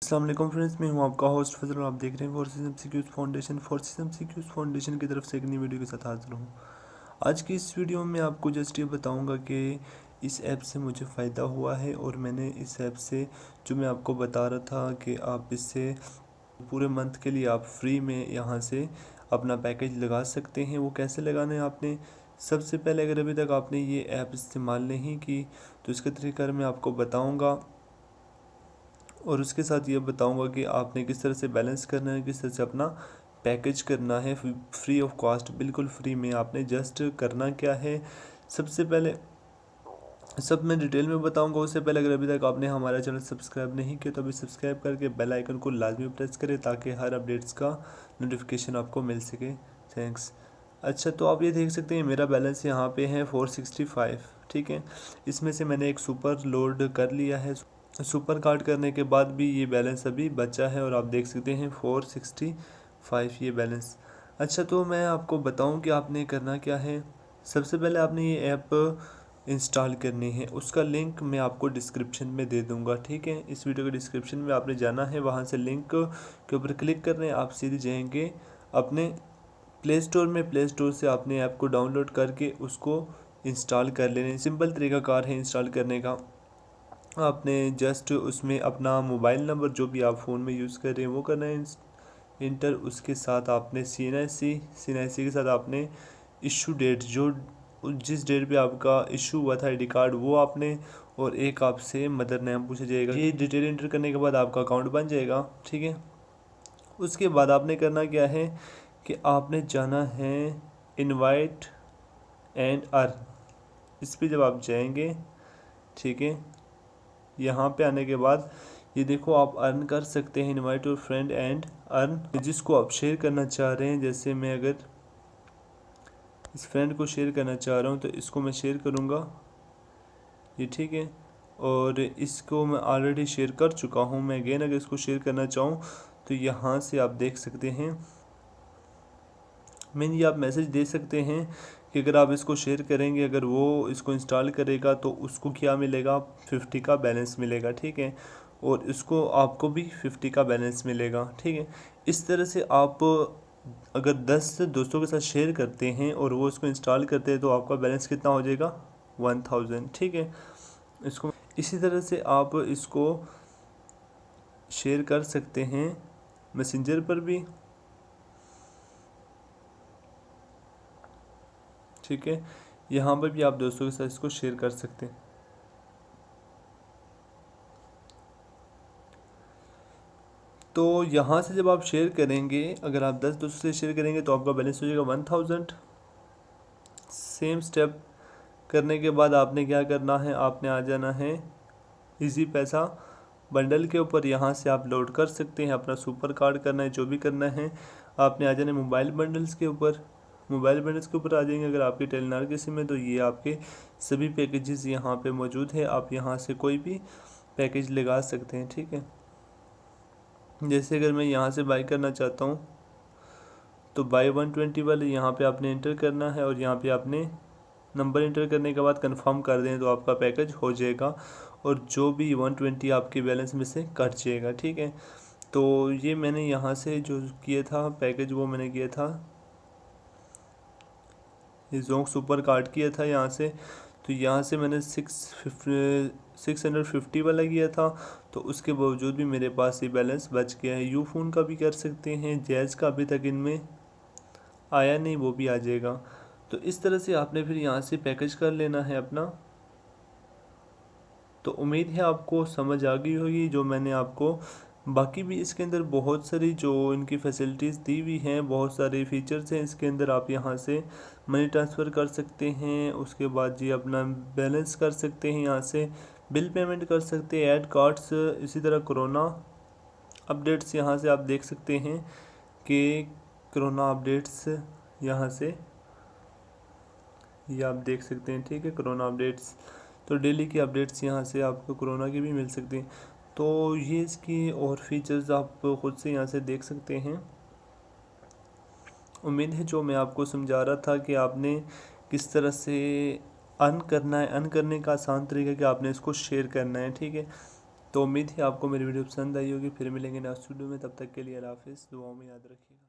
अस्सलाम वालेकुम फ्रेंड्स, मैं हूं आपका होस्ट फजल और आप देख रहे हैं फोर्सेस एमसीक्यूज फाउंडेशन की तरफ से एक नई वीडियो के साथ हाजिर हूं। आज की इस वीडियो में आपको जस्ट ये बताऊंगा कि इस ऐप से मुझे फ़ायदा हुआ है और मैंने इस ऐप से जो मैं आपको बता रहा था कि आप इससे पूरे मंथ के लिए आप फ्री में यहाँ से अपना पैकेज लगा सकते हैं। वो कैसे लगाना है आपने सबसे पहले, अगर अभी तक आपने ये ऐप इस्तेमाल नहीं की तो इसका तरीका मैं आपको बताऊँगा और उसके साथ ये बताऊंगा कि आपने किस तरह से बैलेंस करना है, किस तरह से अपना पैकेज करना है फ्री ऑफ कॉस्ट, बिल्कुल फ्री में। आपने जस्ट करना क्या है, सबसे पहले सब मैं डिटेल में बताऊंगा। उससे पहले अगर अभी तक आपने हमारा चैनल सब्सक्राइब नहीं किया तो अभी सब्सक्राइब करके बेल आइकन को लाजमी प्रेस करें ताकि हर अपडेट्स का नोटिफिकेशन आपको मिल सके। थैंक्स। अच्छा, तो आप ये देख सकते हैं मेरा बैलेंस यहाँ पे है 465। ठीक है, इसमें से मैंने एक सुपर लोड कर लिया है। सुपर कार्ड करने के बाद भी ये बैलेंस अभी बचा है और आप देख सकते हैं 465 ये बैलेंस। अच्छा, तो मैं आपको बताऊं कि आपने करना क्या है। सबसे पहले आपने ये ऐप इंस्टॉल करनी है, उसका लिंक मैं आपको डिस्क्रिप्शन में दे दूंगा। ठीक है, इस वीडियो के डिस्क्रिप्शन में आपने जाना है, वहाँ से लिंक के ऊपर क्लिक करना है, आप सीधे जाएंगे अपने प्ले स्टोर में। प्ले स्टोर से आपने ऐप को डाउनलोड करके उसको इंस्टॉल कर लेना। सिंपल तरीक़ाकार है इंस्टॉल करने का। आपने जस्ट उसमें अपना मोबाइल नंबर जो भी आप फ़ोन में यूज़ कर रहे हैं वो करना है इंटर। उसके साथ आपने CNIC के साथ आपने इशू डेट, जो जिस डेट पे आपका इशू हुआ था आईडी कार्ड, वो आपने, और एक आपसे मदर नेम पूछा जाएगा। ये डिटेल इंटर करने के बाद आपका अकाउंट बन जाएगा। ठीक है, उसके बाद आपने करना क्या है कि आपने जाना है इनवाइट एंड अर्न। इस पर जब आप जाएंगे, ठीक है, यहाँ पे आने के बाद ये देखो आप अर्न कर सकते हैं, invite your friend and earn, जिसको आप शेयर करना चाह रहे हैं। जैसे मैं अगर इस फ्रेंड को शेयर करना चाह रहा हूँ तो इसको मैं शेयर करूँगा, ये ठीक है। और इसको मैं ऑलरेडी शेयर कर चुका हूँ। मैं अगेन अगर इसको शेयर करना चाहूँ तो यहाँ से आप देख सकते हैं, मैंने ये आप मैसेज दे सकते हैं कि अगर आप इसको शेयर करेंगे, अगर वो इसको इंस्टॉल करेगा तो उसको क्या मिलेगा, 50 का बैलेंस मिलेगा। ठीक है, और इसको आपको भी 50 का बैलेंस मिलेगा। ठीक है, इस तरह से आप अगर 10 दोस्तों के साथ शेयर करते हैं और वो इसको इंस्टॉल करते हैं तो आपका बैलेंस कितना हो जाएगा, 1000। ठीक है, इसको इसी तरह से आप इसको शेयर कर सकते हैं मैसेंजर पर भी। ठीक है, यहाँ पर भी आप दोस्तों के साथ इसको शेयर कर सकते हैं। तो यहाँ से जब आप शेयर करेंगे, अगर आप 10 दोस्तों से शेयर करेंगे तो आपका बैलेंस हो जाएगा 1000। सेम स्टेप करने के बाद आपने क्या करना है, आपने आ जाना है इजी पैसा बंडल के ऊपर। यहाँ से आप लोड कर सकते हैं, अपना सुपर कार्ड करना है, जो भी करना है। आपने आ जाना है मोबाइल बंडल्स के ऊपर। मोबाइल बंडल्स के ऊपर आ जाएंगे अगर आपकी टेलीनॉर की सिम है तो ये आपके सभी पैकेजेस यहाँ पे मौजूद है। आप यहाँ से कोई भी पैकेज लगा सकते हैं। ठीक है, जैसे अगर मैं यहाँ से बाई करना चाहता हूँ तो बाई 120 वाले यहाँ पे आपने इंटर करना है और यहाँ पे आपने नंबर इंटर करने के बाद कंफर्म कर दें तो आपका पैकेज हो जाएगा और जो भी 120 आपके बैलेंस में से कट जाएगा। ठीक है, तो ये मैंने यहाँ से जो किया था पैकेज, वो मैंने किया था, ये जोंक सुपर कार्ड किया था यहाँ से। तो यहाँ से मैंने 650 वाला किया था, तो उसके बावजूद भी मेरे पास ये बैलेंस बच गया है। यू फ़ोन का भी कर सकते हैं, जैज़ का अभी तक इनमें आया नहीं, वो भी आ जाएगा। तो इस तरह से आपने फिर यहाँ से पैकेज कर लेना है अपना। तो उम्मीद है आपको समझ आ गई होगी जो मैंने आपको। बाकी भी इसके अंदर बहुत सारी जो इनकी फैसिलिटीज़ दी हुई हैं, बहुत सारे फीचर्स हैं इसके अंदर। आप यहाँ से मनी ट्रांसफ़र कर सकते हैं, उसके बाद जी अपना बैलेंस कर सकते हैं, यहाँ से बिल पेमेंट कर सकते हैं, ऐड कार्ड्स, इसी तरह कोरोना अपडेट्स यहाँ से आप देख सकते हैं कि कोरोना अपडेट्स यहाँ से ये आप देख सकते हैं। ठीक है, कोरोना अपडेट्स, तो डेली की अपडेट्स यहाँ से आपको कोरोना की भी मिल सकती हैं। तो ये इसकी और फीचर्स आप ख़ुद से यहाँ से देख सकते हैं। उम्मीद है जो मैं आपको समझा रहा था कि आपने किस तरह से अर्न करना है, अर्न करने का आसान तरीका कि आपने इसको शेयर करना है। ठीक है, तो उम्मीद है आपको मेरी वीडियो पसंद आई होगी। फिर मिलेंगे नेक्स्ट वीडियो में, तब तक के लिए अल्लाह हाफिज़, दुआओं में याद रखिएगा।